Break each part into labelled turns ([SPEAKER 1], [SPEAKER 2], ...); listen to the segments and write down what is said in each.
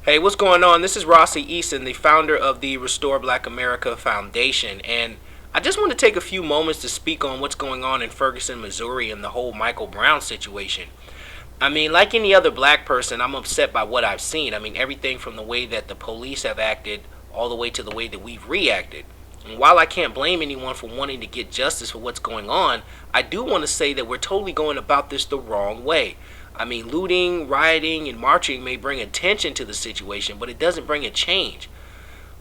[SPEAKER 1] Hey, what's going on? This is Rossi Easton, the founder of the Restore Black America Foundation, and I just want to take a few moments to speak on what's going on in Ferguson, Missouri, and the whole Michael Brown situation. I mean, like any other black person, I'm upset by what I've seen. I mean, everything from the way that the police have acted all the way to the way that we've reacted. And while I can't blame anyone for wanting to get justice for what's going on, I do want to say that we're totally going about this the wrong way. I mean, looting, rioting, and marching may bring attention to the situation, but it doesn't bring a change.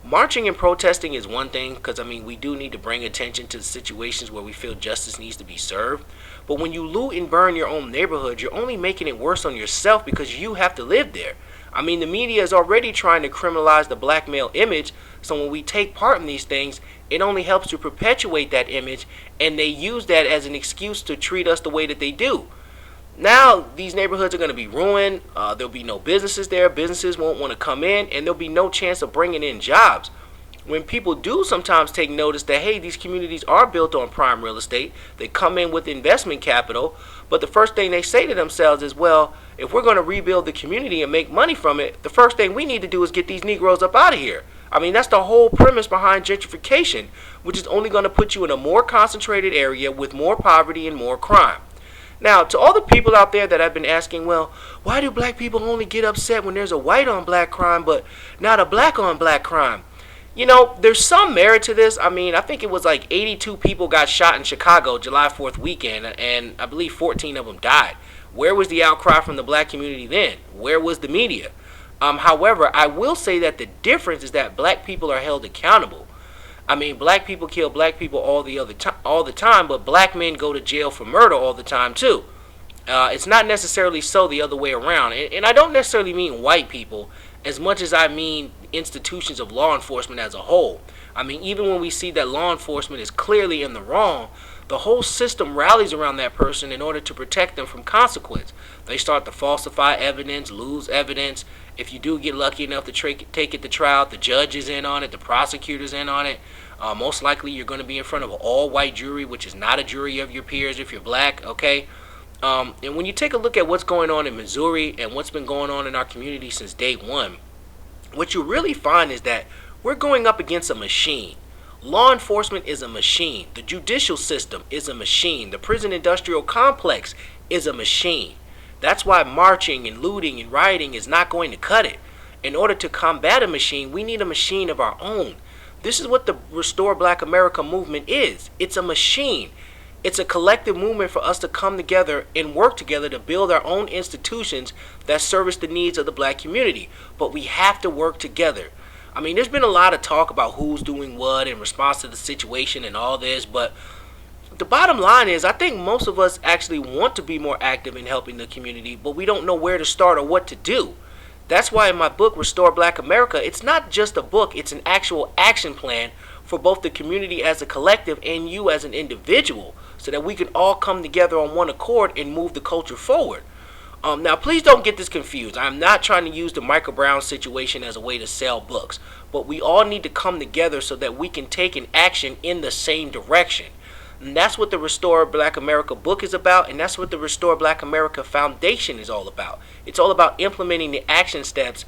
[SPEAKER 1] Marching and protesting is one thing, because, I mean, we do need to bring attention to the situations where we feel justice needs to be served. But when you loot and burn your own neighborhood, you're only making it worse on yourself because you have to live there. I mean, the media is already trying to criminalize the black male image, so when we take part in these things, it only helps to perpetuate that image, and they use that as an excuse to treat us the way that they do. Now, these neighborhoods are going to be ruined. There'll be no businesses there. Businesses won't want to come in, and there'll be no chance of bringing in jobs. When people do sometimes take notice that, hey, these communities are built on prime real estate, they come in with investment capital, but the first thing they say to themselves is, well, if we're going to rebuild the community and make money from it, the first thing we need to do is get these Negroes up out of here. I mean, that's the whole premise behind gentrification, which is only going to put you in a more concentrated area with more poverty and more crime. Now, to all the people out there that have been asking, well, why do black people only get upset when there's a white on black crime, but not a black on black crime? You know, there's some merit to this. I mean, I think it was like 82 people got shot in Chicago July 4th weekend, and I believe 14 of them died. Where was the outcry from the black community then? Where was the media? However, I will say that the difference is that black people are held accountable. I mean, black people kill black people all the time, but black men go to jail for murder all the time too. It's not necessarily so the other way around, and I don't necessarily mean white people as much as I mean institutions of law enforcement as a whole. I mean, even when we see that law enforcement is clearly in the wrong, the whole system rallies around that person in order to protect them from consequence. They start to falsify evidence, lose evidence. If you do get lucky enough to take it to trial, the judge is in on it, the prosecutor's in on it. Most likely you're going to be in front of an all-white jury, which is not a jury of your peers if you're black, okay? And when you take a look at what's going on in Missouri and what's been going on in our community since day one, what you really find is that we're going up against a machine. Law enforcement is a machine. The judicial system is a machine. The prison industrial complex is a machine. That's why marching and looting and rioting is not going to cut it. In order to combat a machine, we need a machine of our own. This is what the Restore Black America movement is. It's a machine. It's a collective movement for us to come together and work together to build our own institutions that service the needs of the black community. But we have to work together. I mean, there's been a lot of talk about who's doing what in response to the situation and all this, but the bottom line is I think most of us actually want to be more active in helping the community, but we don't know where to start or what to do. That's why in my book, Restore Black America, it's not just a book, it's an actual action plan for both the community as a collective and you as an individual, so that we can all come together on one accord and move the culture forward. Now, please don't get this confused. I'm not trying to use the Michael Brown situation as a way to sell books, but we all need to come together so that we can take an action in the same direction. And that's what the Restore Black America book is about, and that's what the Restore Black America Foundation is all about. It's all about implementing the action steps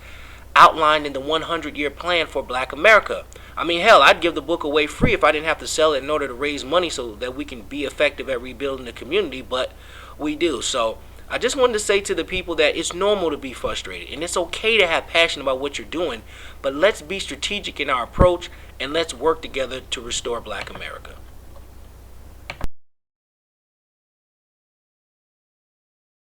[SPEAKER 1] outlined in the 100-year plan for Black America. I mean, hell, I'd give the book away free if I didn't have to sell it in order to raise money so that we can be effective at rebuilding the community, but we do. So I just wanted to say to the people that it's normal to be frustrated, and it's okay to have passion about what you're doing, but let's be strategic in our approach, and let's work together to restore Black America.